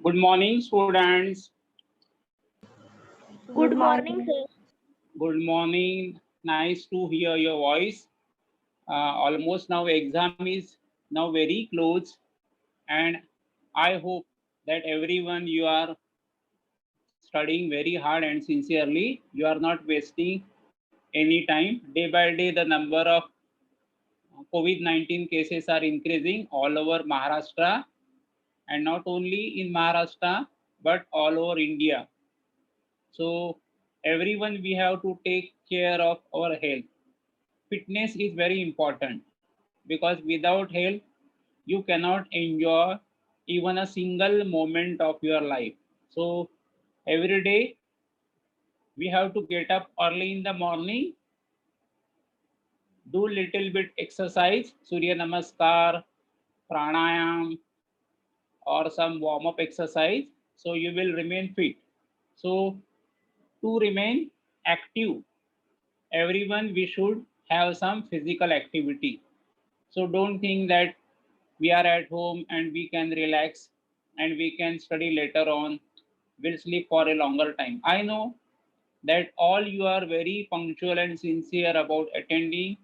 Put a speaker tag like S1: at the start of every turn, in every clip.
S1: Good morning, students.
S2: Good morning, sir.
S1: Good morning. Nice to hear your voice. Almost now exam is now very close, and I hope that everyone you are studying very hard and sincerely. You are not wasting any time. Day by day, the number of COVID-19 cases are increasing all over Maharashtra, and not only in Maharashtra but all over India. So everyone we have to take care of our health. Fitness is very important because without health you cannot enjoy even a single moment of your life. So every day we have to get up early in the morning, do little bit exercise, Surya Namaskar, pranayam, or some warm up exercise, so you will remain fit. So to remain active, everyone we should have some physical activity. So don't think that we are at home and we can relax and we can study later on, we'll sleep for a longer time. I know that all you are very punctual and sincere about attending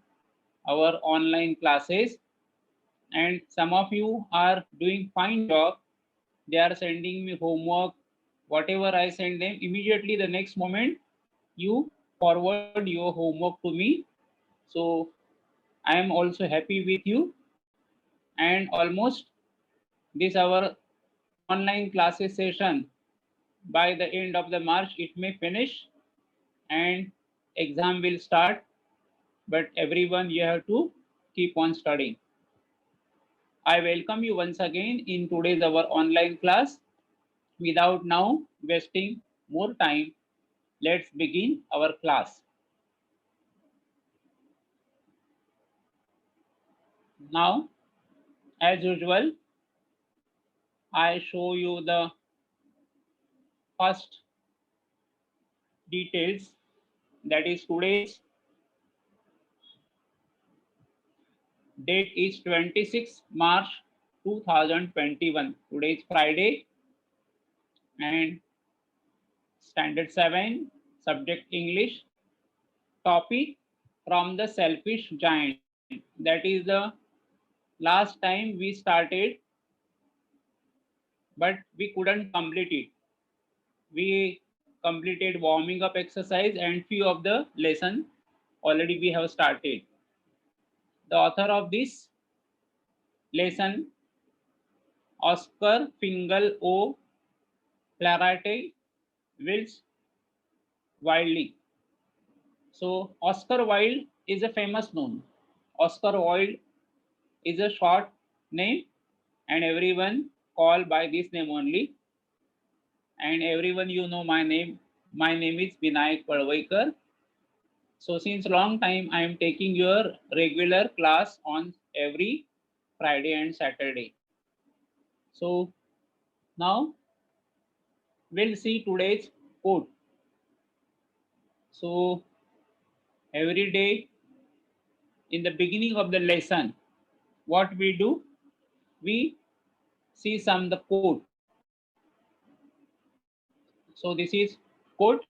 S1: our online classes, and some of you are doing fine job. They are sending me homework, whatever I send them, immediately the next moment you forward your homework to me. So I am also happy with you, and almost this our online classes session, by the end of the March it may finish and exam will start, but everyone you have to keep on studying. I welcome you once again in today's our online class. Without now wasting more time, let's begin our class. Now, as usual, I show you the first details, that is today's date is 26 March 2021. Today is Friday, and standard 7 subject English, topic from the selfish giant. That is the last time we started but we couldn't complete it. We completed warming up exercise and few of the lesson already we have started. The author of this lesson, Oscar Fingal O. Clarate Wills Wilde. So Oscar Wilde is a famous known. Oscar Wilde is a short name and everyone call by this name only. And everyone you know my name. My name is Vinayak Padvaikar. So since long time I am taking your regular class on every Friday and Saturday. So now we'll see today's quote. So every day in the beginning of the lesson, what we do, we see some the quote. So this is quote.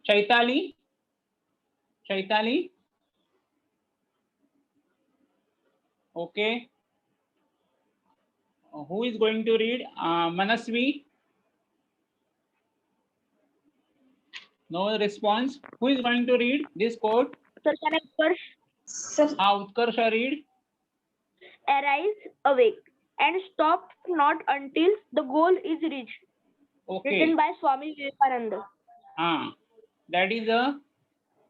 S1: Chaitali, Chaitali. Okay. Who is going to read? Manasvi. No response. Who is going to read this quote?
S2: Sir, can I first?
S1: Utkarsha read.
S2: Arise, awake, and stop not until the goal is reached.
S1: Okay.
S2: Written by Swami Vivekananda.
S1: That is a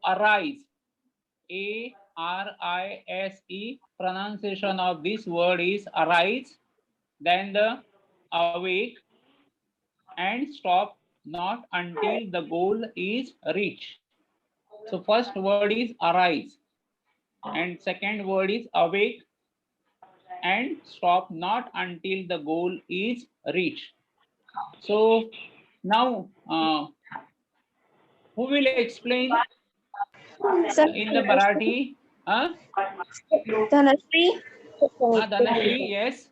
S1: arise. A-R-I-S-E. Pronunciation of this word is arise. Then the awake and stop not until the goal is reached. So first word is arise and second word is awake and stop not until the goal is reached. So now who will explain in the Marathi? Dhanashri,
S2: Sir,
S1: yes.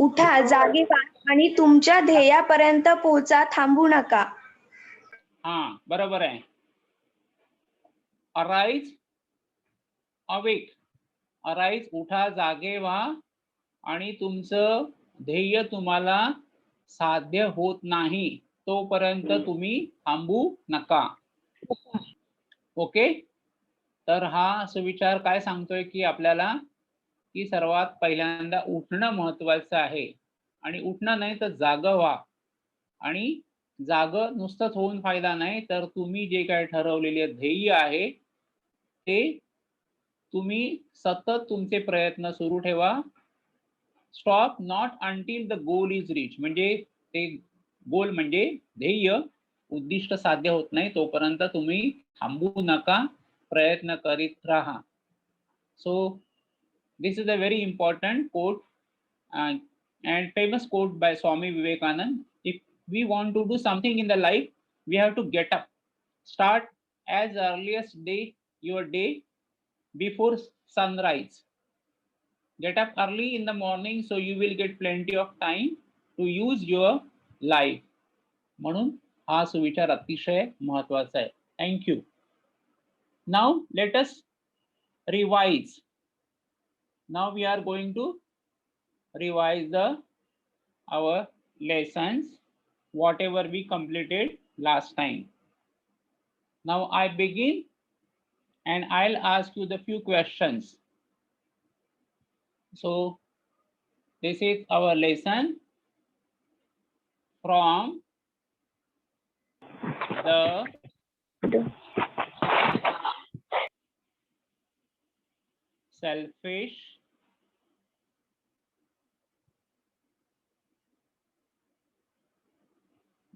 S3: उठा, जागे व्हा आणि तुमच्या ध्येयापर्यंत पोहोचा, थांबू नका.
S1: हा, बरोबर आहे. Arise, awake. अराइज, उठा, जागे व्हा आणि तुमचं ध्येय तुम्हाला साध्य होत नाही तोपर्यंत तुम्ही थांबू नका. ओके. तर हा सुविचार काय सांगतोय की आपल्याला की सर्वात पहिल्यांदा उठणं महत्वाचं आहे आणि उठणं नाही तर जागं व्हा. आणि जागं नुसतंच होऊन फायदा नाही, तर तुम्ही जे काय ठरवलेले ध्येय आहे ते तुम्ही सतत तुमचे प्रयत्न सुरू ठेवा. Stop not until the goal is reach. म्हणजे ते गोल म्हणजे ध्येय, उद्दिष्ट साध्य होत नाही तोपर्यंत तुम्ही थांबू नका, प्रयत्न करीत राहा. सो this is a very important quote and famous quote by Swami Vivekanand. If we want to do something in the life, we have to get up. Start as earliest your day before sunrise. Get up early in the morning so you will get plenty of time to use your life. म्हणून हा सुविचार अतिशय महत्वाचा आहे. Thank you. Now let us revise. Now we are going to revise our lessons, whatever we completed last time. Now I begin and I'll ask you the few questions. So this is our lesson from the selfish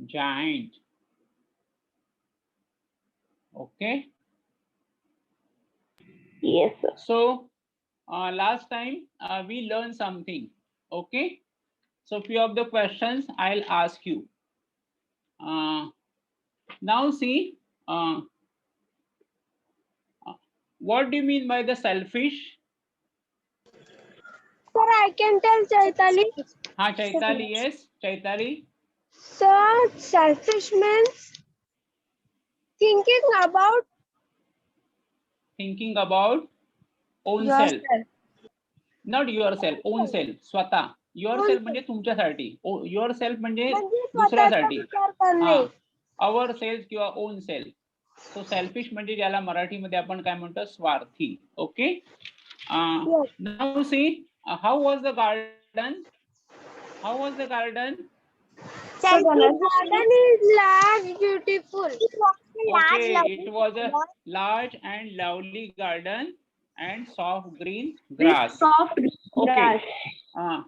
S1: giant. Okay.
S2: Yes, sir.
S1: So last time we learned something. Okay. So few of the questions I'll ask you. Now see, what do you mean by the selfish?
S4: Sir, I can tell Chaitali.
S1: Ha, Chaitali, yes, Chaitali.
S4: Sir, selfish means thinking about
S1: own self.
S4: yourself.
S1: Not yourself, own self, स्वतः. Yourself म्हणजे तुमच्यासाठी. Yourself म्हणजे
S4: म्हणजे
S1: दुसऱ्यासाठी.
S4: स्वतःचा विचार करणे.
S1: Our self किंवा own self. So selfish म्हणजे ज्याला मराठीमध्ये आपण काय म्हणतो, स्वार्थी. Okay.
S4: Yes.
S1: Now see, how was the garden? How was the garden?
S4: The garden is large, beautiful.
S1: Okay, it was a large and lovely garden and soft green grass.
S2: Soft grass.
S1: Okay.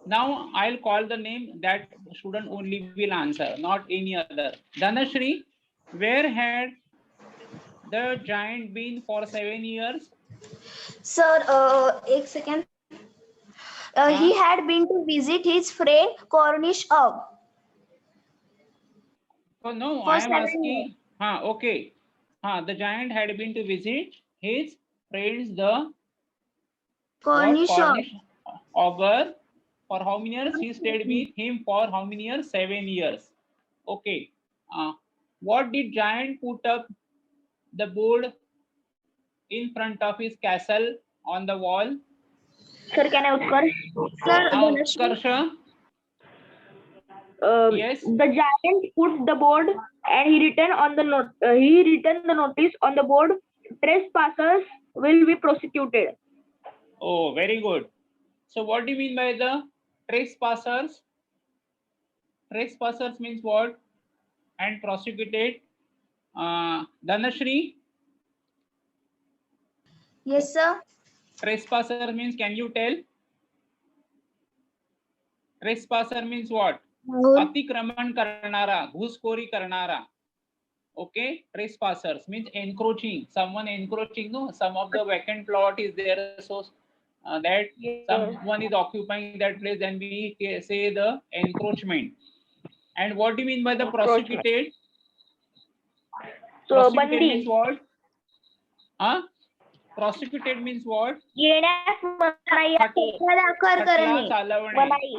S1: Now I'll call the name, that student only will answer, not any other. Dhanashri, where had the giant been for 7 years?
S3: Sir, एक second. He had been to visit his friend Cornish Ogg.
S1: Oh no,
S3: For
S1: I am
S3: 7
S1: asking. Okay. The giant had been to visit his friends, the
S3: Cornish Ogg.
S1: Cornish ogre. For how many years? He stayed with him for how many years? 7 years. Okay. What did giant put up the board in front of his castle on the wall?
S2: Sir, can I Utkarsh?
S3: Sir,
S1: Utkarsha? Yes.
S2: The giant put the board and he written on the note. He written the notice on the board. Trespassers will be prosecuted.
S1: Oh, very good. So what do you mean by the trespassers? Trespassers means what? And prosecuted. Dhanashri?
S3: Yes, sir.
S1: Trespasser means, can you tell? Trespasser means what? अतिक्रमण करणारा, घुसखोरी करणारा. Okay, trespassers means encroaching. Someone encroaching. No, some of the vacant plot is there, so that someone is occupying that place, and we say the encroachment. And what do you mean by the prosecuted?
S2: So
S1: Prosecuted
S2: bandi.
S1: means what? Prosecuted means what?
S2: येण्यास मनाई आहे.
S3: दाखल
S1: खटला
S3: करणे.
S1: चालवणे.
S2: मनाई.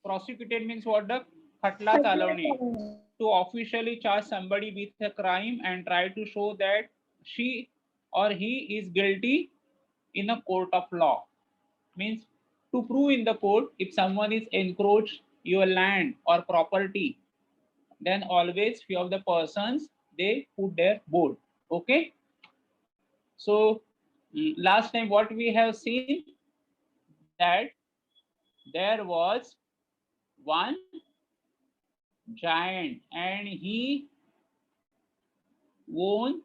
S1: Prosecuted means what? खटला चालवणे. To officially charge somebody with a crime and try to show that she or he is guilty in a court of law. Means to prove in the court if someone is encroached your land or property, then always few of the persons they put their board. Okay, so last time what we have seen, that there was one giant and he won.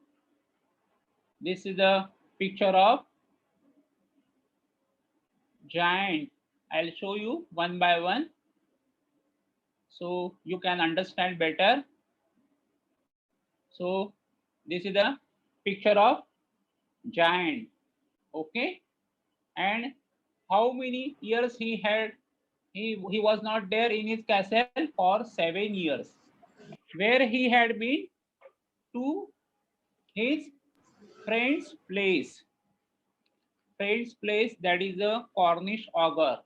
S1: This is the picture of giant. I'll show you one by one so you can understand better. So this is the picture of giant. Okay, and how many years he had? He was not there in his castle for 7 years. Where he had been? To his friend's place. Friend's place, that is a Cornish ogre.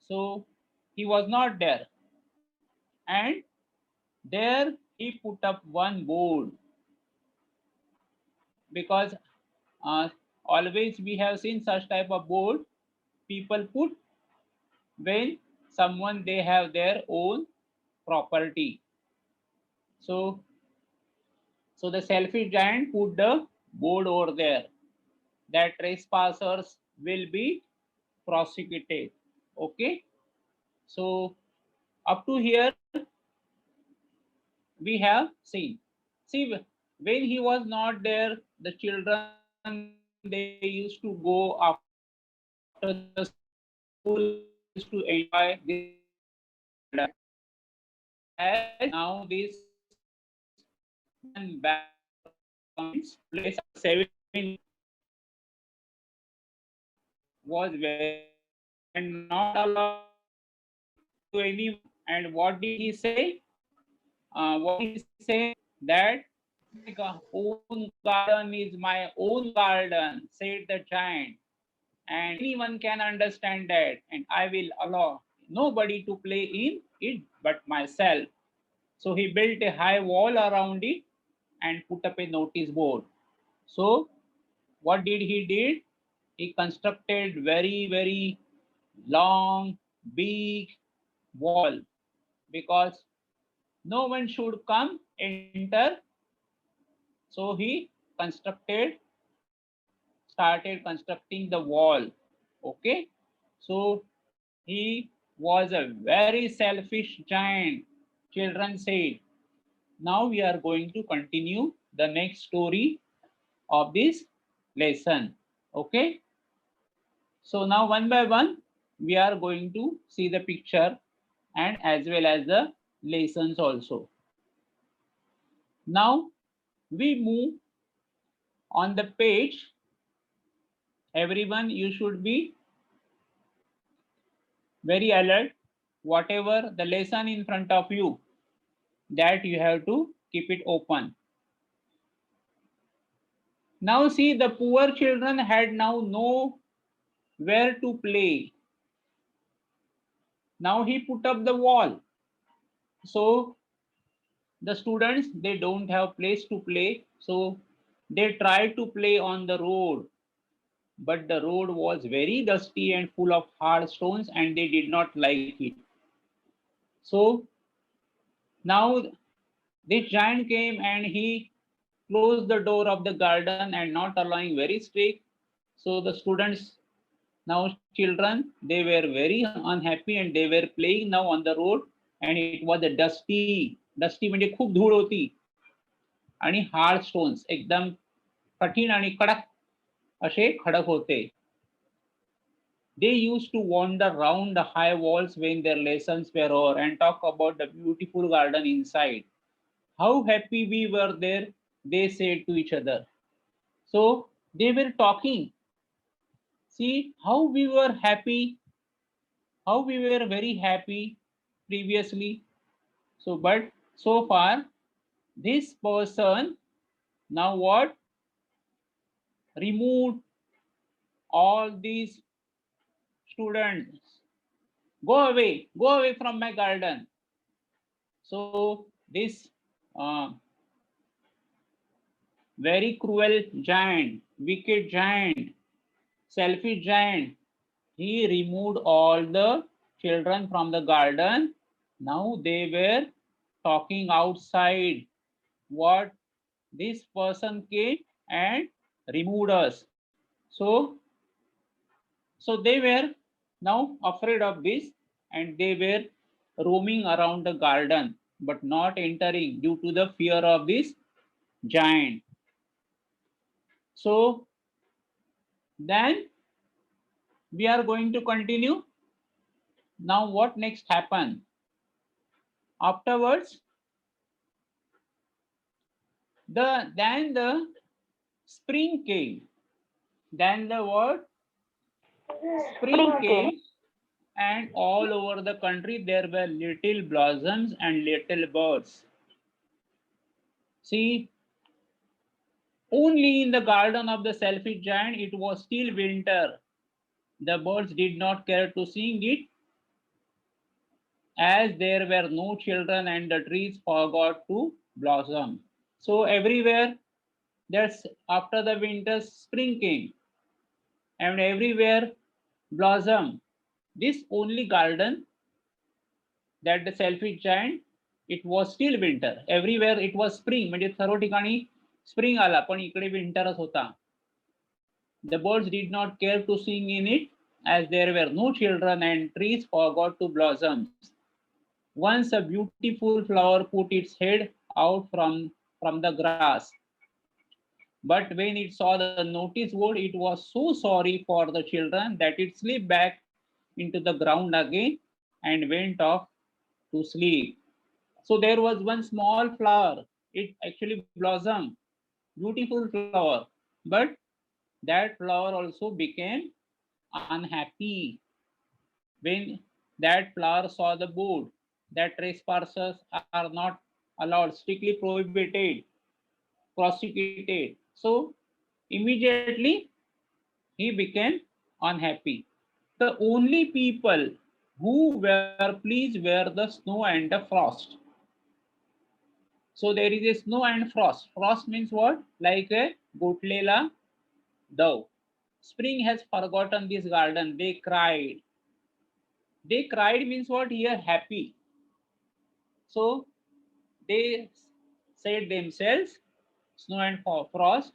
S1: So he was not there, and there he put up one board, because always we have seen such type of board people put when someone they have their own property. So the selfish giant put the board over there that trespassers will be prosecuted. Okay, so up to here we have seen. See, when he was not there, the children they used to go after the school to enjoy this garden. As now this back place 7 was very and not allowed to any. And what did he say? What did he say? That my own garden is my own garden, said the giant, and anyone can understand that, and I will allow nobody to play in it but myself. So he built a high wall around it and put up a notice board. So what did he did? He constructed very long, big wall, because no one should come enter. So he started constructing the wall. Okay, so he was a very selfish giant, children said. Now we are going to continue the next story of this lesson. Okay, so now one by one we are going to see the picture and as well as the lessons also. Now we move on the page. Everyone, you should be very alert. Whatever the lesson in front of you, that you have to keep it open. Now see, the poor children had now no where to play. Now he put up the wall. So the students, they don't have place to play. So they tried to play on the road. But the road was very dusty and full of hard stones and they did not like it. So now this giant came and he closed the door of the garden and not allowing very strict. So the students, now children, they were very unhappy and they were playing now on the road, and it was a dusty म्हणजे खूप धूळ होती आणि hard stones एकदम कठीण आणि कडक असे खडक होते. They used to wander round the high walls when their lessons were over and talk about the beautiful garden inside. How happy we were there, they said to each other. So they were talking. See how we were happy, how we were very happy previously. So, but so far, this person now what? Removed all these students, go away from my garden. So this very cruel giant, wicked giant, selfish giant, he removed all the children from the garden. Now they were talking outside. What? This person came and removed us. So they were now afraid of this, and they were roaming around the garden but not entering due to the fear of this giant. So then we are going to continue. Now what next happened? Afterwards, then the spring came. Then the what? Spring came, and all over the country there were little blossoms and little birds. See, only in the garden of the selfish giant it was still winter. The birds did not care to sing it, as there were no children and the trees forgot to blossom. So everywhere, there's after the winter, spring came, and everywhere blossom. This only garden, that the selfish giant, it was still winter. Everywhere it was spring. म्हणजे सर्व ठिकाणी spring आला, पण इकडे winterच होता. The birds did not care to sing in it, as there were no children and trees forgot to blossom. Once a beautiful flower put its head out from the grass. But when it saw the notice board, it was so sorry for the children that it slipped back into the ground again and went off to sleep. So there was one small flower. It actually blossomed, beautiful flower. But that flower also became unhappy when that flower saw the board that trespassers are not allowed, strictly prohibited, prosecuted. So immediately he became unhappy. The only people who were pleased were the snow and the frost. So there is a snow and frost. Frost means what? Like a gotlela dove. Spring has forgotten this garden. They cried. They cried means what? Here happy. So they said themselves, snow and frost.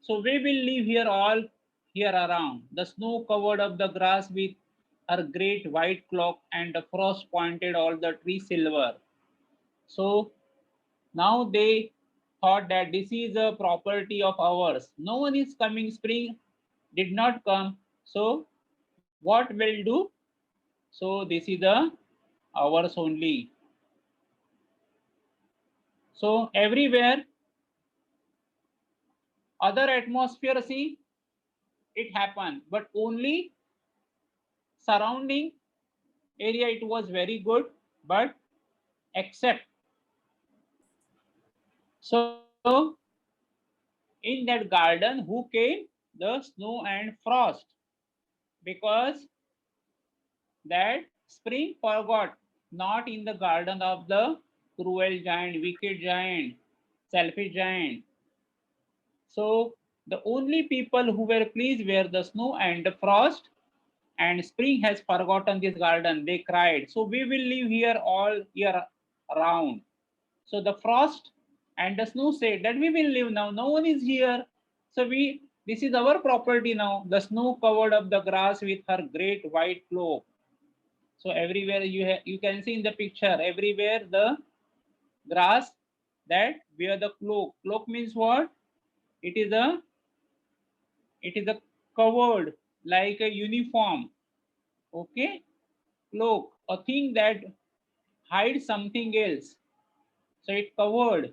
S1: So we will live here all year around. The snow covered up the grass with her great white cloak, and the frost pointed all the trees silver. So now they thought that this is a property of ours. No one is coming. Spring did not come. So what will do? So this is the ours only. So everywhere, other atmosphere, see, it happened, but only surrounding area it was very good, but except, so in that garden who came? The snow and frost, because that spring forgot, not in the garden of the cruel giant, wicked giant, selfish giant. So the only people who were pleased were the snow and the frost, and spring has forgotten this garden. They cried, so we will live here all year round. So the frost and the snow said that we will live now. No one is here. So this is our property now. The snow covered up the grass with her great white cloak. So everywhere you can see in the picture, everywhere the grass that wear the cloak. Cloak means what? It is a covered like a uniform. Okay, cloak, a thing that hides something else. So it covered,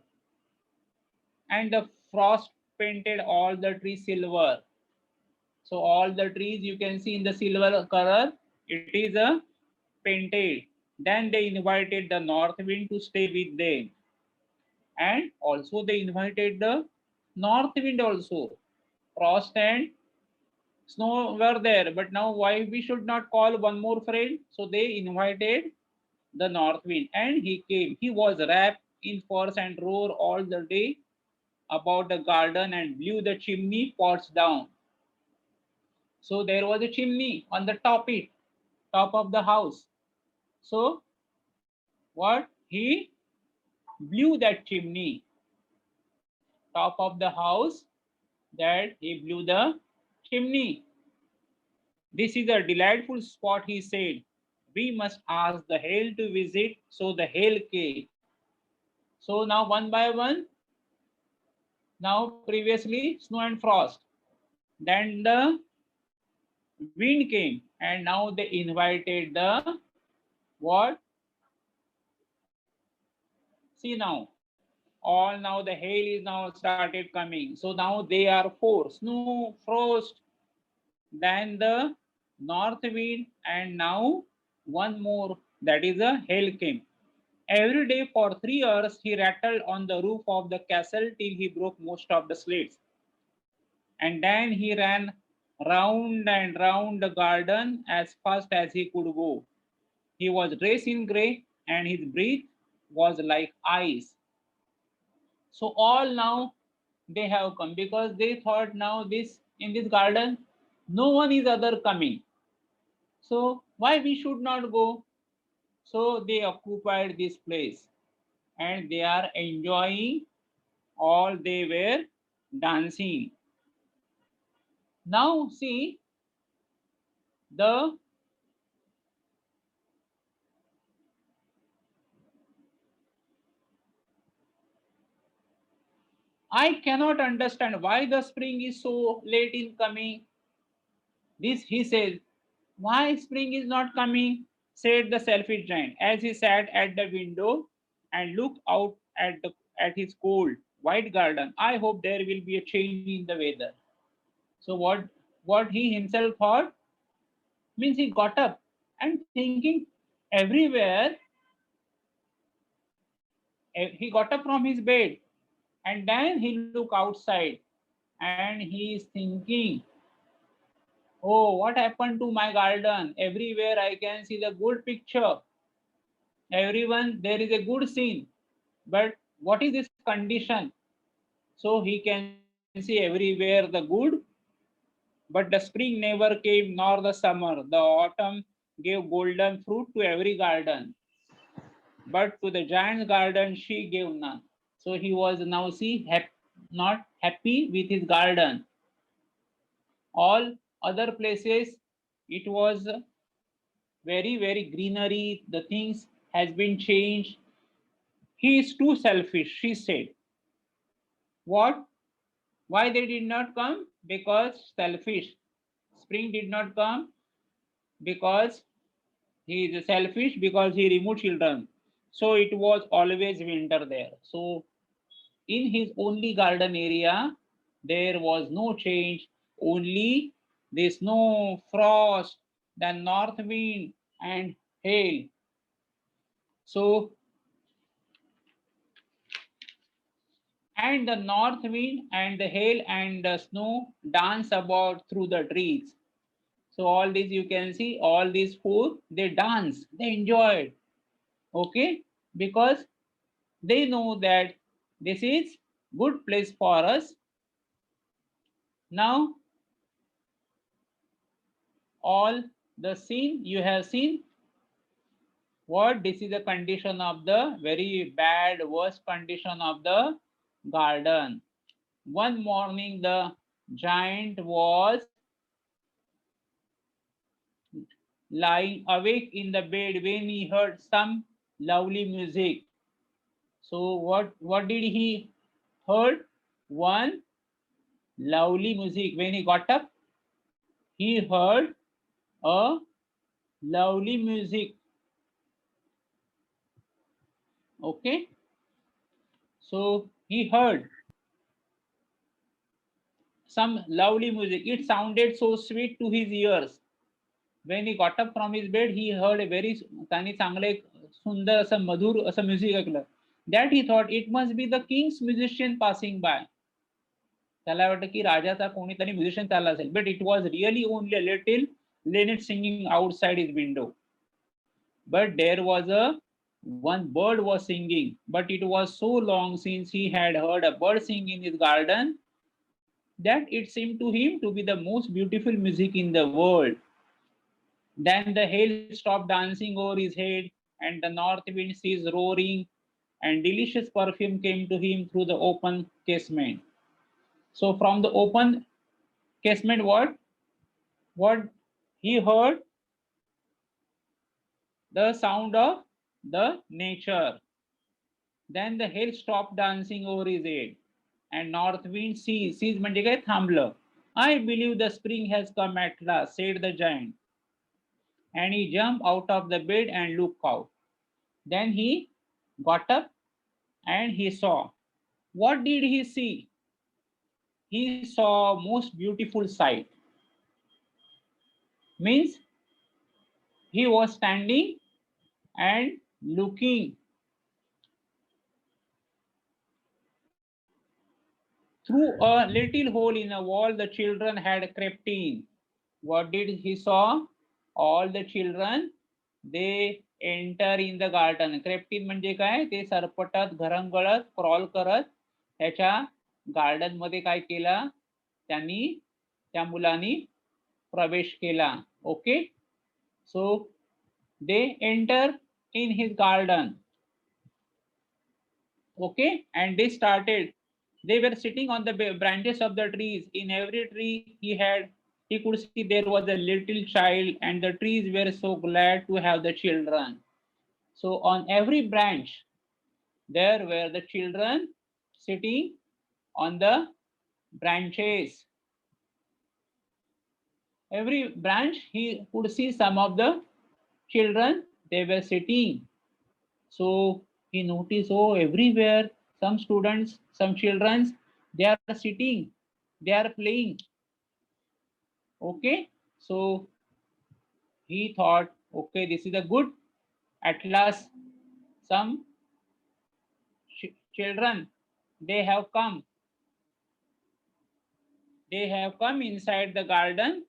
S1: and the frost painted all the trees silver. So all the trees you can see in the silver color, it is a painted. Then they invited the north wind to stay with them, and also they invited the north wind also. Frost and Snow were there, but now why we should not call one more friend? So they invited the north wind, and he came. He was wrapped in furs and roared all the day about the garden and blew the chimney pots down. So there was a chimney on the top of the house. So what? He blew that chimney, top of the house, that he blew the chimney. This is a delightful spot, he said. We must ask the hail to visit. So the hail came. So now one by one, now previously snow and frost. Then the wind came, and now they invited the what? See now, all now the hail is now started coming. So now they are four: snow, frost, then the north wind, and now one more, that is a hail came. Every day for 3 hours he rattled on the roof of the castle till he broke most of the slates. And then he ran round and round the garden as fast as he could go. He was dressed in grey and his breath was like ice. So all now they have come because they thought now this in this garden no one is other coming. So why we should not go? So they occupied this place and they are enjoying. All they were dancing. Now see the I cannot understand why the spring is so late in coming. This he says, why spring is not coming? Said the selfish giant as he sat at the window and looked out at his cold white garden. I hope there will be a change in the weather. So what he himself thought means he got up and thinking everywhere. He got up from his bed and then he looked outside and he is thinking, oh, what happened to my garden? Everywhere I can see the good picture. Everyone, there is a good scene. But what is this condition? So he can see everywhere the good, but the spring never came nor the summer. The autumn gave golden fruit to every garden, but to the giant's garden she gave none. So he was now not happy with his garden. All other places it was very greenery, the things has been changed. He is too selfish, she said. What? Why they did not come? Because selfish. Spring did not come because he is selfish, because he removed children. So it was always winter there. So in his only garden area, there was no change, only the snow, frost, then north wind and hail. So, and the north wind and the hail and the snow dance about through the trees. So all these you can see, all these four, they dance, they enjoyed. Okay, because they know that this is good place for us. Now all the scene you have seen, what this is the condition of the very bad worst condition of the garden. One morning the giant was lying awake in the bed when he heard some lovely music. So what did he heard? One lovely music. When he got up, he heard a lovely music. Okay, so he heard some lovely music. It sounded so sweet to his ears. When he got up from his bed, he heard a very त्याने चांगले सुंदर असं मधुर असं music ऐकलं. That he thought it must be the king's musician passing by. त्याला वाटतं की राजाचा कोणीतरी म्युझिशियन चालला असेल, but it was really only a little linnet singing outside his window. But there was a one bird was singing, but it was so long since he had heard a bird sing in his garden that it seemed to him to be the most beautiful music in the world. Then the hail stopped dancing over his head, and the north wind ceased roaring, and delicious perfume came to him through the open casement. So from the open casement, what he heard? The sound of the nature. Then the hail stopped dancing over his head, and north wind ceased म्हणजे काय थांबलं. I believe the spring has come at last, said the giant. And he jumped out of the bed and looked out. Then he got up and he saw. What did he see? He saw most beautiful sight. Means he was standing and looking through a little hole in a wall the children had crept in. What did he saw? All the children, they enter in the garden. Crept in म्हणजे काय? ते सरपटत, घरंगळत, crawl करत त्याच्या garden मध्ये काय केला? त्यांनी त्या मुलांनी प्रवेश केला. Okay, so they enter in his garden. Okay, and they started. They were sitting on the branches of the trees. In every tree he could see there was a little child, and the trees were so glad to have the children. So on every branch there were the children sitting on the branches. Every branch he could see some of the children, they were sitting. So he noticed, oh, everywhere some students, some children, they are sitting, they are playing. Okay, so he thought, okay, this is a good, at last some children, they have come inside the garden,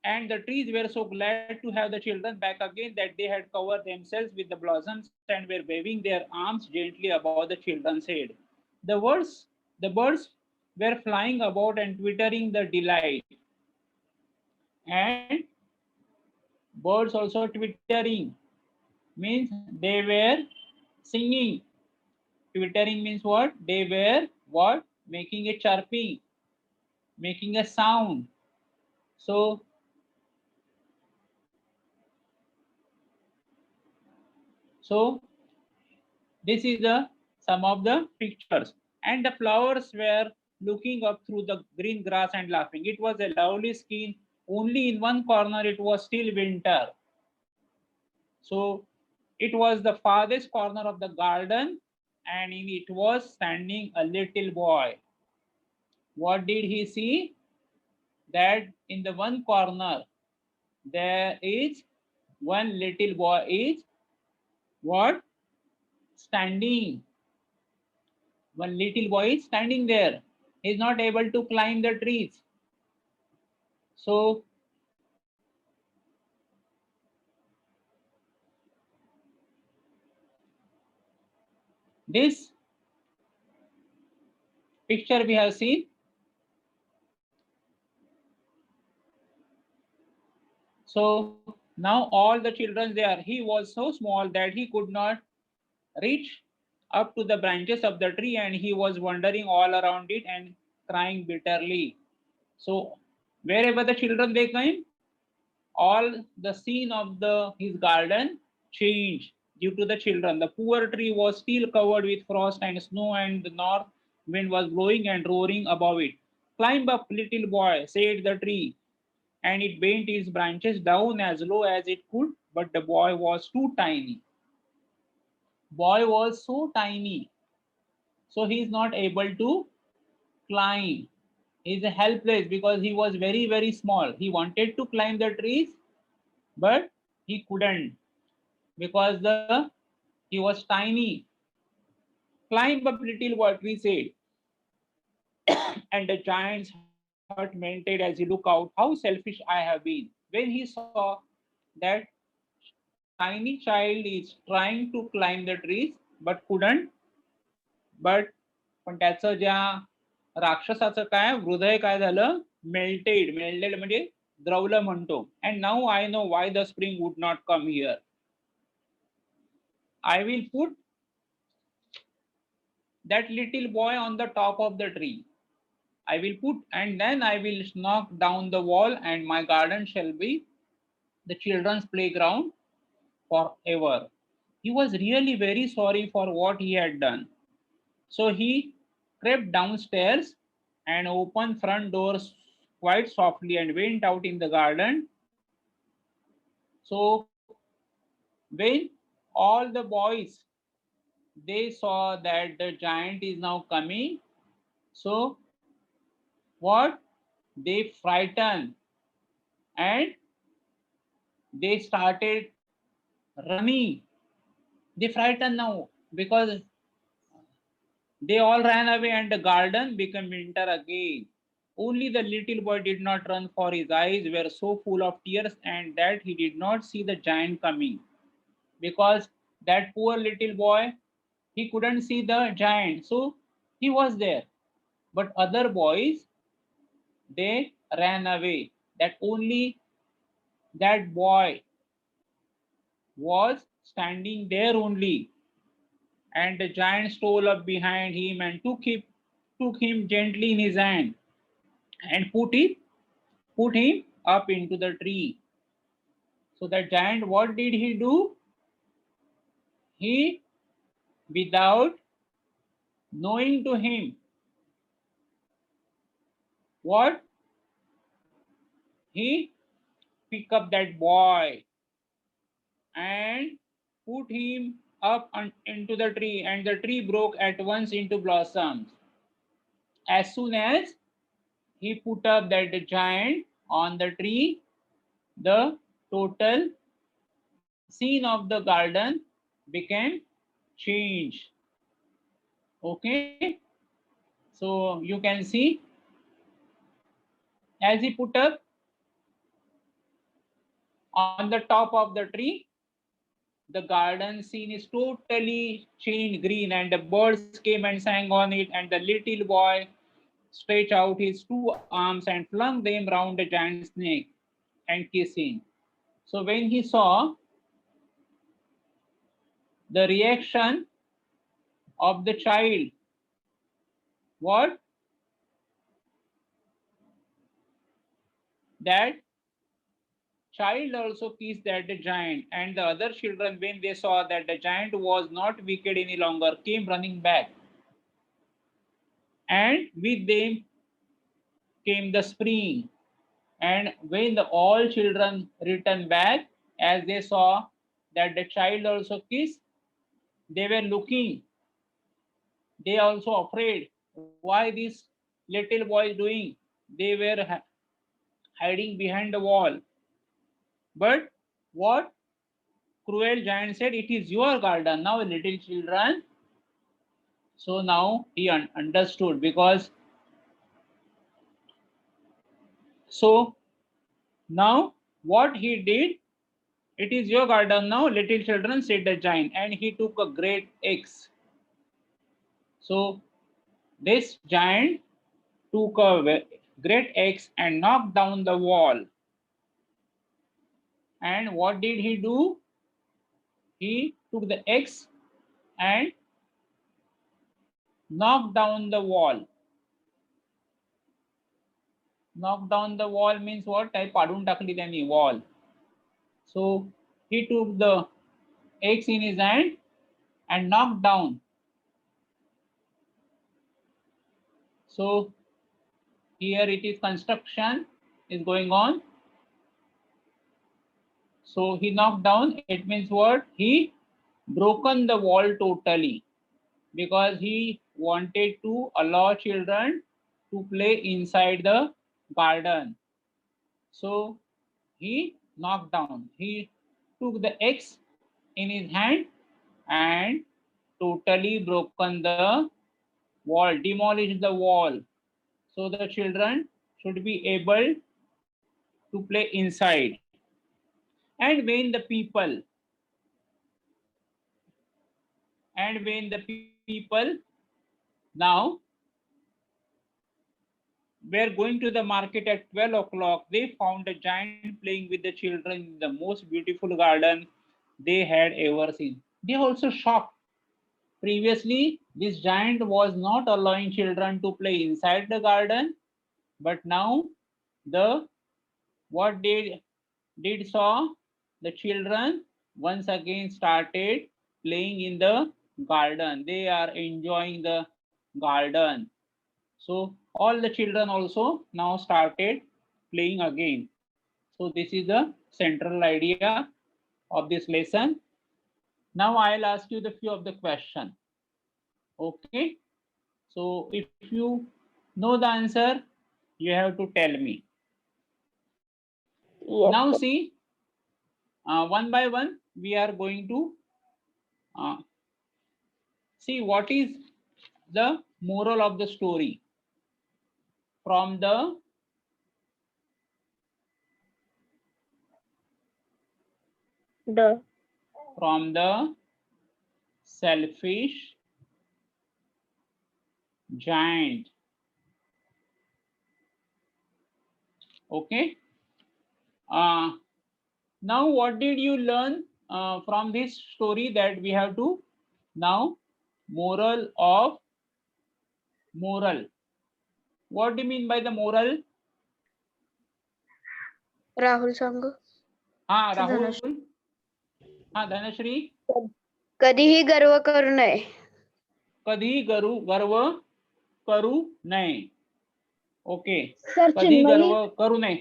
S1: and the trees were so glad to have the children back again that they had covered themselves with the blossoms and were waving their arms gently above the children's head. The birds were flying about and twittering the delight. And birds also twittering means they were singing. Twittering means what? They were what? Making a chirping, making a sound. So this is the some of the pictures, and the flowers were looking up through the green grass and laughing. It was a lovely scene. Only in one corner it was still winter. So it was the farthest corner of the garden, and in it was standing a little boy. What did he see? That in the one corner there is one little boy is what? Standing. One little boy is standing there. He is not able to climb the trees. So this picture we have seen. So now all the children there, he was so small that he could not reach up to the branches of the tree, and he was wandering all around it and crying bitterly. So wherever the children they came, all the scene of his garden changed due to the children. The poor tree was still covered with frost and snow, and the north wind was blowing and roaring above it. Climb up, little boy, said the tree, and it bent its branches down as low as it could, but the boy was too tiny. Boy was so tiny, so he is not able to climb. He is helpless because he was very, very small. He wanted to climb the trees, but he couldn't because he was tiny. Climb up, little boy, tree said. and the giant's heart melted as he looked out. How selfish I have been. When he saw that tiny child is trying to climb the trees but couldn't, but पण त्याचं ज्या राक्षसाचं काय हृदय काय झालं, melted म्हणजे द्रवलं म्हणतो. And now I know why the spring would not come here. I will put that little boy on the top of the tree. I will put, and then I will knock down the wall, and my garden shall be the children's playground forever. He was really very sorry for what he had done. So he crept downstairs and opened front doors quite softly and went out in the garden. So when all the boys, they saw that the giant is now coming, so what, they frightened and they started running. They frightened now because they all ran away and the garden became winter again. Only the little boy did not run, for his eyes were so full of tears and that he did not see the giant coming. Because that poor little boy, he couldn't see the giant, so he was there. But other boys, they ran away. That only that boy was standing there only. And the giant stole up behind him and took him gently in his hand and put him up into the tree. So the giant, what did he do? He, without knowing to him, what, he picked up that boy and put him up into the tree, and the tree broke at once into blossoms. As soon as he put up that giant on the tree, the total scene of the garden became changed. Okay, so you can see, as he put up on the top of the tree, the garden scene is totally changed green, and the birds came and sang on it, and the little boy stretched out his two arms and flung them round the giant's neck and kissed him. So when he saw the reaction of the child, what, that child also kissed at the giant, and the other children, when they saw that the giant was not wicked any longer, came running back, and with them came the spring. And when the all children returned back, as they saw that the child also kissed, they were looking, they also afraid, why this little boy is doing. They were hiding behind the wall. But what cruel giant said, it is your garden now, little children. So now he understood, because so now what he did, it is your garden now, little children, said the giant, and he took a great axe. So this giant took a great axe and knocked down the wall. And what did he do? He took the axe and knocked down the wall. Knock down the wall means what? I पाडून टाकली त्यांनी wall. So he took the axe in his hand and knocked down. So here it is, construction is going on. So he knocked down, it means what? He broken the wall totally, because he wanted to allow children to play inside the garden. So he knocked down, he took the axe in his hand and totally broken the wall, demolished the wall. So the children should be able to play inside. And when the people now were going to the market at 12 o'clock, they found a giant playing with the children in the most beautiful garden they had ever seen. They also shocked. Previously, this giant was not allowing children to play inside the garden, but now what they did saw, the children once again started playing in the garden. They are enjoying the garden. So all the children also now started playing again. So this is the central idea of this lesson. Now I'll ask you the few of the question. Okay. So if you know the answer, you have to tell me.
S2: Yes,
S1: Now
S2: sir.
S1: see, one by one, we are going to see what is the moral of the story from the selfish giant. Okay. Now what did you learn from this story that we have to now moral? What do you mean by the moral?
S4: Rahul Sangu.
S1: Rahul. Dhanashri.
S4: कधीही गर्व करू नये.
S1: कधी गर्व करू नये. Okay.
S4: Sir
S1: कधी गर्व करू नये.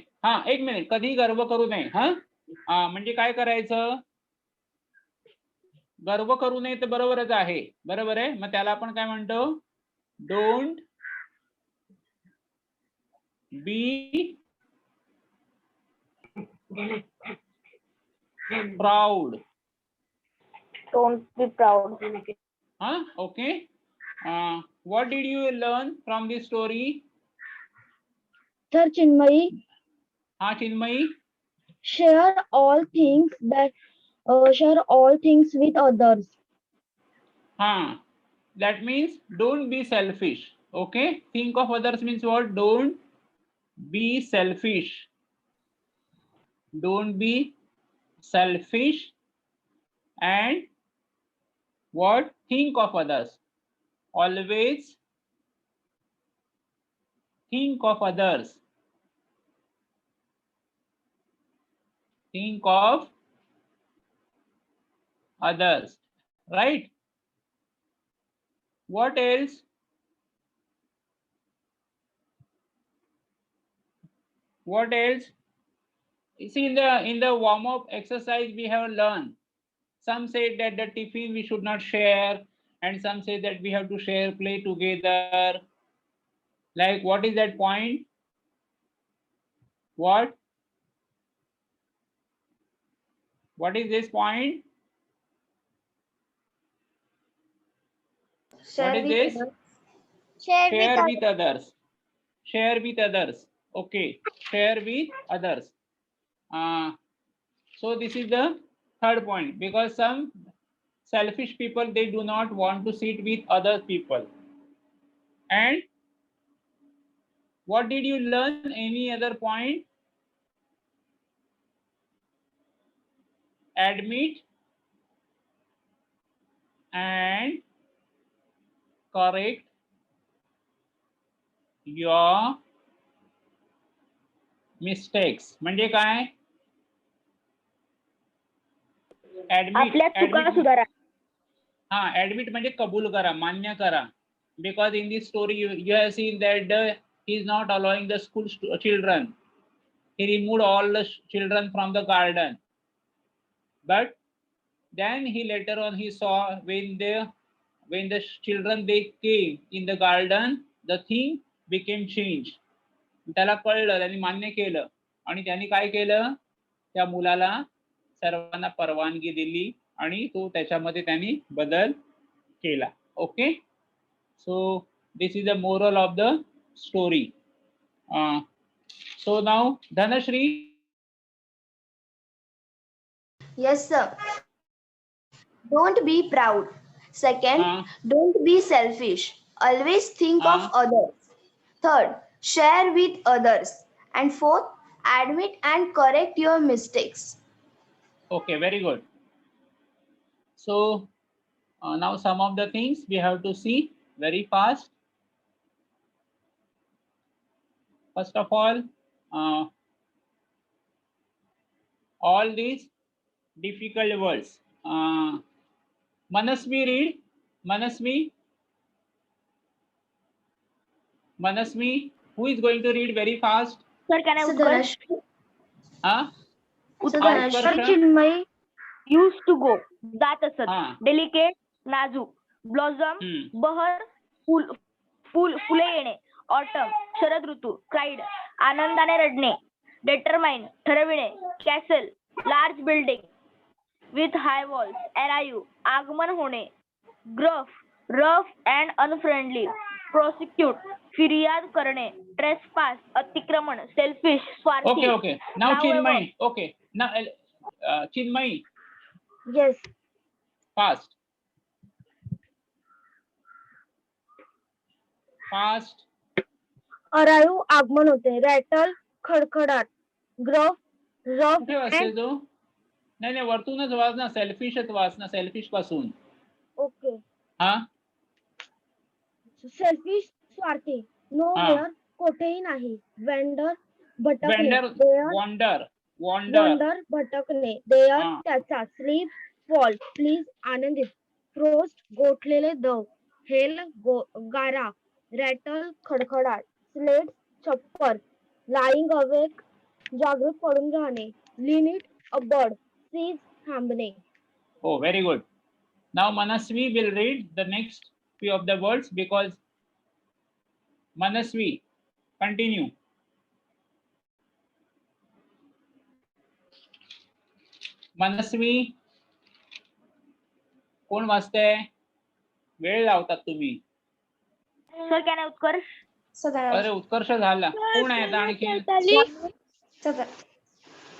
S1: एक मिनिट. कधी गर्व करू नये. म्हणजे काय करायचं? गर्व करू नये तर बरोबरच आहे. बरोबर आहे. मग त्याला आपण काय म्हणतो? Don't be proud.
S2: Don't be proud.
S1: Okay. What did you learn from this story?
S4: Sir Chinmayi,
S1: Chinmayi.
S4: share all things with others.
S1: That means don't be selfish. Okay. Think of others means what? Don't be selfish. Don't be selfish. And what? Think of others. Always think of others. Think of others. Right? What else? What else? You see, in the warm-up exercise we have learned. Some say that the tiffin we should not share, and some say that we have to share, play together. Like, what is that point? What is this point? What is this? Share with others. Share with others. Okay. Share with others. So this is the third point, because some selfish people, they do not want to sit with other people. And what did you learn? Any other point? Admit and correct your mistakes. म्हणजे काय? Admit म्हणजे कबूल करा, मान्य करा. Because in this story you have seen that he is not allowing the school children. He removed all the children from the garden. But then he later on he saw when the children they came in the garden, the thing became changed. त्याला कळलं, त्यांनी मान्य केलं आणि त्यांनी काय केलं? त्या मुलाला सर्वांना परवानगी दिली आणि तो त्याच्यामध्ये त्यांनी बदल केला. Okay. So this is the moral of the story. So now Dhanashri.
S3: Yes, sir. Don't be proud. Second,
S1: Uh,
S3: don't be selfish. Always think of others. Third, share with others. And fourth, admit and correct your mistakes.
S1: okay, very good. So now some of the things we have to see very fast. First of all these difficult words. Manasvi, read. Manasvi. Manasvi, who is going to read very fast?
S2: Sir, can I
S3: So
S2: Utkarsh?
S3: Dhanashri,
S1: Huh?
S3: so
S2: Utkarsh.
S3: Dhanashri,
S4: Sir Chinmay,
S2: Used to go. जात असत.
S1: हाँ.
S2: Delicate, नाजूक. Blossom, बहर, फुले येणे. Autumn, शरद ऋतू. Pride, आनंदाने रडणे. Determine, ठरविणे. Castle, large building with high walls. Arrive, आगमन होणे. Gruff, rough and unfriendly. Prosecute, फिर्याद करणे. Trespass, अतिक्रमण. Selfish, स्वार्थी.
S1: Okay. Now
S2: However-
S1: Chinmay. Okay. Now Chinmay,
S4: yes.
S1: fast.
S4: Arrive आगमन होते. Rattle खडखडाट. Gruff, rough
S1: कुठे वाचते
S4: and
S1: तू? नाही वरतूनच वाच ना. सेल्फिशच वाच ना. सेल्फिश पासून.
S4: okay.
S1: हा.
S4: Selfish स्वार्थी. Nowhere कोठेही नाही. Vendor भटकणे.
S1: Wander,
S4: There
S1: wander.
S4: वंडर भटकणे. देअर
S1: हा.
S4: त्याचा. स्लीप फॉल प्लीज आनंदित. फ्रोस्ट गोठलेले दव. हेल गारा. रॅटल खडखडाट. स्लेट छप्पर. लाईंग अवेक जागृत पडून राहणे. Limit a bird. सीज थांबणे.
S1: Oh, very good. Now Manasvi will read the next few of the words because Manasvi, continue. मनस्वी, कोण वाचतंय? वेळ लावतात तुम्ही.
S2: सर कॅन आय उत्कर्ष?
S1: अरे उत्कर्ष झाला. कोण आहे आता आणखी?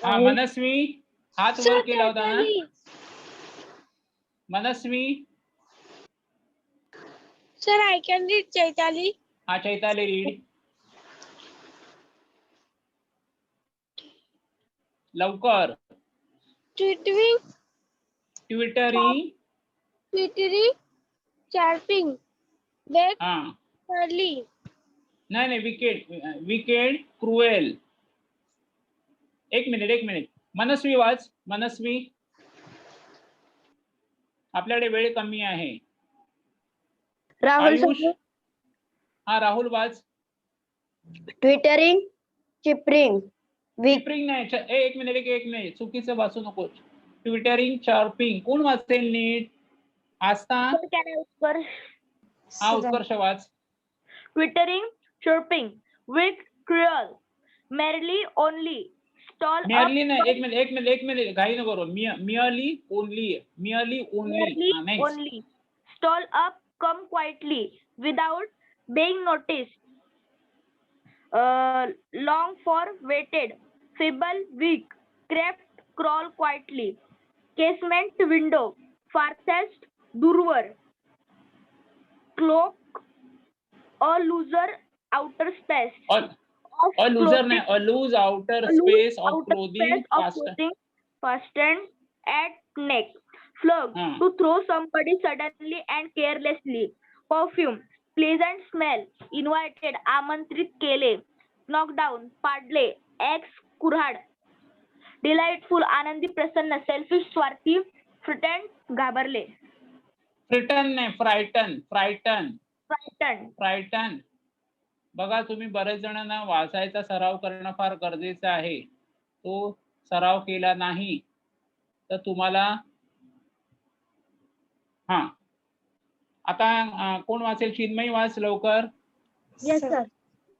S1: हा मनस्वी, हात वर केला होता ना. Manasvi.
S5: Sir I can read Chaitali.
S1: हा चैताली रीड. लवकर.
S5: ट्विटरी चार्पिंग वेक
S1: हा
S5: अर्ली.
S1: नाही विकेड क्रुएल. एक मिनिट मनस्वी वाच. मनस्वी, आपल्याकडे वेळ कमी आहे. आयुष. हा राहुल वाच.
S4: Twittering chirping.
S1: चिपरिंग नाही. एक मिनिट चुकीचं वाचू नको. Twittering chirping. कोण वाचेल नीट? Astha.
S2: Sir can I Utkarsh?
S1: हा उत्कर्ष वाच.
S2: Twittering chirping with cruel merely only stall
S1: merely
S2: up
S1: नाही. एक मिनिट घाई नको करू. Merely only.
S2: only stall up come quietly without being noticed. Long for waited feeble weak crept crawl quietly. Casement window farthest दूरवर. Cloak a looser outer space of
S1: a loser
S2: clothing.
S1: नाही. A loose outer space of
S2: outer
S1: clothing
S2: space of clothing fastened at neck. Flug to throw somebody suddenly and carelessly. Perfume pleasant smell. Invited आमंत्रित केले. Knock down पाडले. Eggs कुऱ्हाड. Delightful Anandi प्रसन्न. Selfish स्वार्थी. Frightened घाबरले.
S1: फ्रिटन नाही. Frightened.
S2: Frightened.
S1: बघा तुम्ही बरेच जणांना वाचायचा सराव करणं फार गरजेचं आहे. तो सराव केला नाही तर तुम्हाला हा आता कोण वाचेल? चिन्मयी वाच लवकर.
S4: Yes, sir.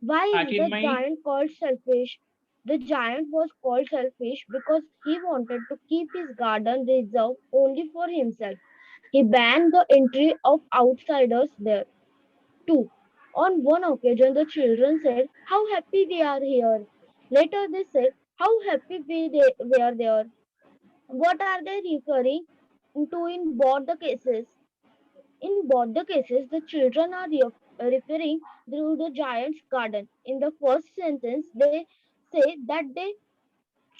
S4: Why is the
S1: Chinmay.
S4: giant called selfish? The giant was called selfish because he wanted to keep his garden reserved only for himself. He banned the entry of outsiders there. 2. On one occasion, the children said, "How happy we are here." Later, they said, "How happy we are there." What are they referring to in both the cases? In both the cases, the children are referring to the giant's garden. In the first sentence, they say that they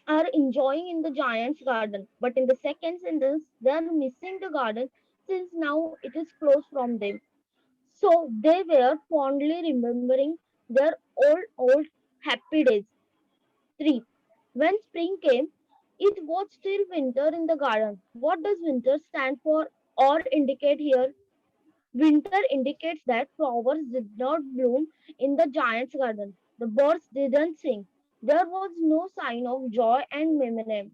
S4: are enjoying in the giant's garden, but in the second sentence, they are missing the garden since now it is closed from them. So they were fondly remembering their old happy days. 3. When spring came, it was still winter in the garden. What does winter stand for or indicate here? Winter indicates that flowers did not bloom in the giant's garden. The birds didn't sing. There was no sign of joy and merriment.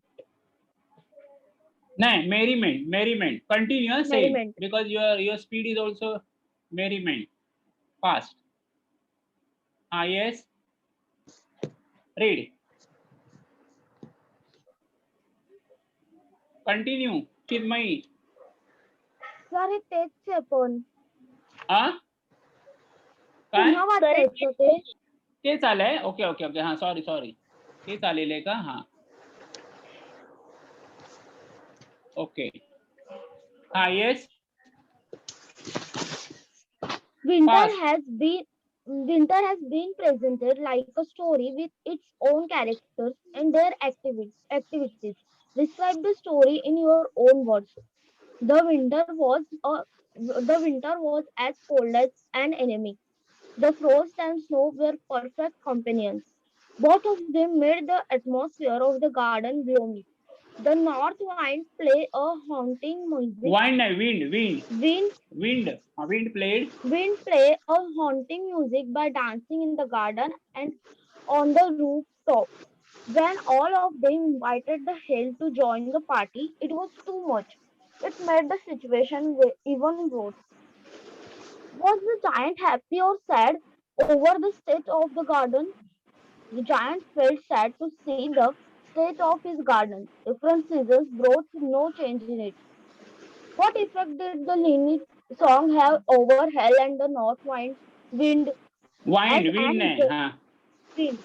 S1: No, merriment, merriment. Continue, same,
S4: Merriment.
S1: because your speed is also merriment, fast. Yes. Read. Continue. Chinmay.
S4: Sir हे तेच आहे पण
S1: हा काय
S4: पुन्हा वाचायचं ते
S1: तेच आलंय. Okay okay okay. हा सॉरी सॉरी, तेच आलेलं आहे का? हा ओके. हा yes.
S4: winter
S1: Fast.
S4: has been presented like a story with its own characters and their activities. Describe the story in your own words. The winter was as cold as an enemy. The frost and snow were perfect companions. Both of them made the atmosphere of the garden gloomy. The north wind played a haunting music.
S1: Wind, wind, wind,
S4: Wind
S1: wind. Wind played.
S4: Wind play a haunting music by dancing in the garden and on the rooftop. When all of them invited the hail to join the party, it was too much. It made the situation even worse. Was the giant happy or sad over the state of the garden? The giant felt sad to see the state of his garden. Different seasons brought no change in it. What effect did the Linnet song have over hell and the north wind? As
S1: Wind,
S4: an
S1: wind नाही.
S4: effect,
S1: हा
S4: wind.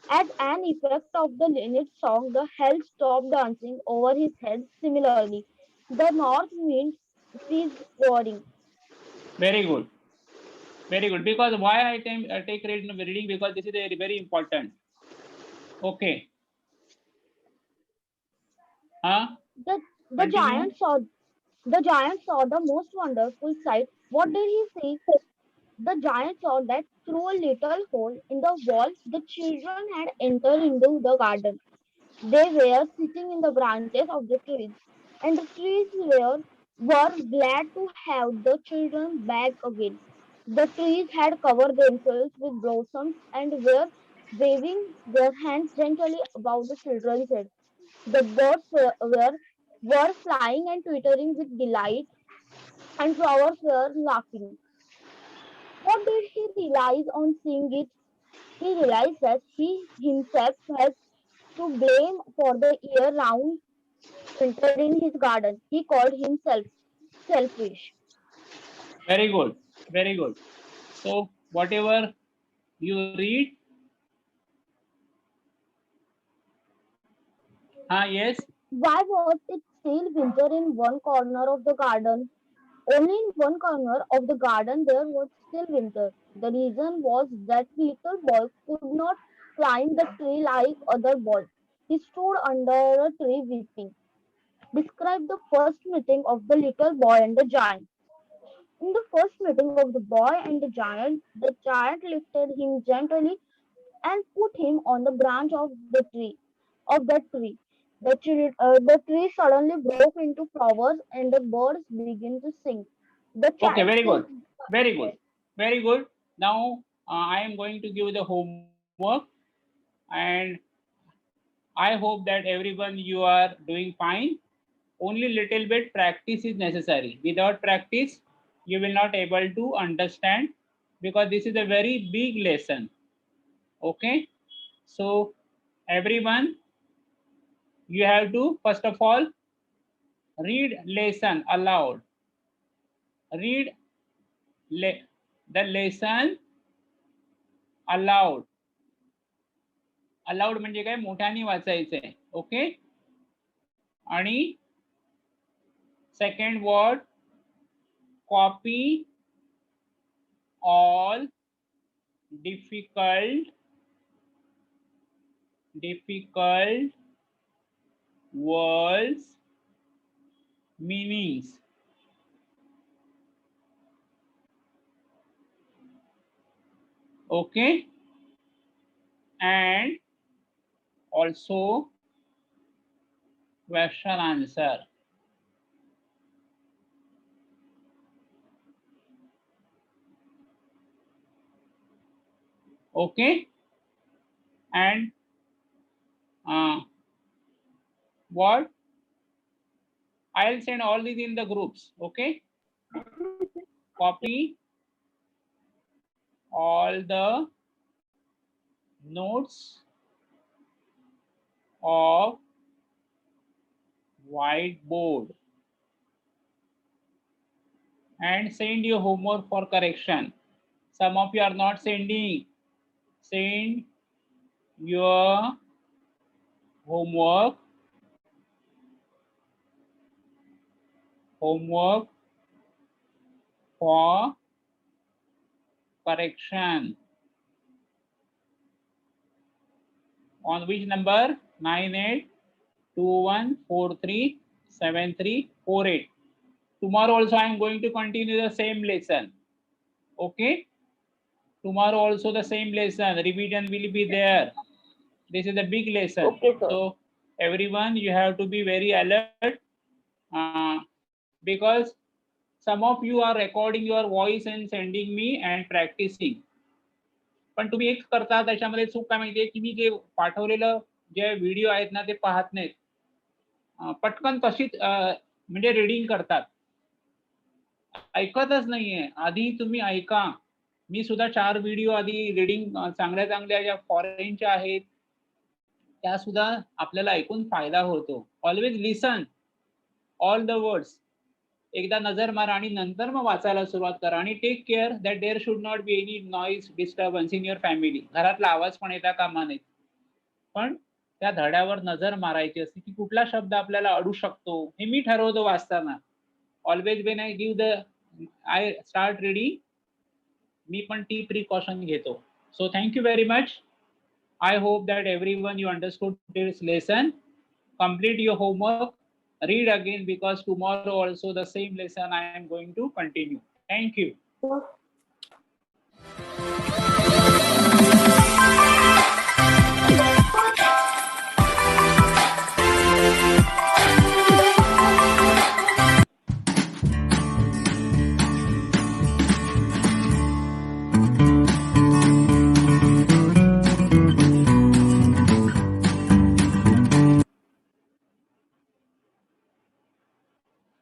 S4: As an effect of the Linnet song, the hell stopped dancing over his head. Similarly, the north wind ceased roaring.
S1: very good, very good. Because why I take reading, because this is very very important. Okay.
S4: The
S1: Continue.
S4: giant saw the most wonderful sight. What did he see? The giant saw that through a little hole in the wall, the children had entered into the garden. They were sitting in the branches of the trees, and the trees were glad to have the children back again. The trees had covered themselves with blossoms and were waving their hands gently above the children's heads. The birds were flying and twittering with delight, and flowers were laughing. What did he realize on seeing it? He realized that he himself has to blame for the year-round winter in his garden. He called himself selfish.
S1: Very good, very good. So whatever you read. Yes.
S4: Why was it still winter in one corner of the garden? Only in one corner of the garden there was still winter. The reason was that little boy could not climb the tree like other boys. He stood under a tree weeping. Describe the first meeting of the little boy and the giant. In the first meeting of the boy and the giant lifted him gently and put him on the branch of that tree. The tree suddenly broke into flowers and the birds began to sing. The
S1: Okay,
S4: child
S1: very
S4: stood
S1: good, very good, very good. Now I am going to give the homework, and I hope that everyone you are doing fine. Only little bit practice is necessary. Without practice, you will not able to understand, because this is a very big lesson. Okay, so everyone, you have to first of all read lesson aloud. Read the lesson allowed. Allowed म्हणजे काय, मोठ्याने वाचायचंय. Okay. आणि second word, copy all difficult words meanings. Okay. And also question answer. Okay. And what? I'll send all these in the groups. Okay. Copy all the notes of whiteboard and send your homework for correction. Some of you are not sending. Send your homework for correction. On which number? 9821437348. Tomorrow also I am going to continue the same lesson. Okay. Tomorrow also the same lesson. Revision will be there. This is a big lesson.
S2: Okay, sir.
S1: So everyone, you have to be very alert because some of you are recording your voice and sending me and practicing. पण तुम्ही एक करता त्याच्यामध्ये चूक काय माहितीये की मी जे पाठवलेलं जे व्हिडिओ आहेत ना ते पाहत नाहीत. पटकन तशीच म्हणजे रीडिंग करतात, ऐकतच नाहीये. आधी तुम्ही ऐका. मी सुद्धा 4 व्हिडिओ आधी रीडिंग चांगल्या चांगल्या ज्या फॉरेनच्या आहेत त्या सुद्धा आपल्याला ऐकून फायदा होतो. Always listen all the words. एकदा नजर मारा आणि नंतर मग वाचायला सुरुवात करा. आणि take care that there should not be any noise disturbance in your family. घरातला आवाज पण येता कामा नये. पण त्या धड्यावर नजर मारायची असते की कुठला शब्द आपल्याला अडू शकतो हे मी ठरवतो वाचताना. Always when I start reading मी पण ती प्रिकॉशन घेतो. So thank you very much. I hope that everyone you understood this lesson. Complete your homework. Read again because tomorrow also the same lesson I am going to continue. Thank you.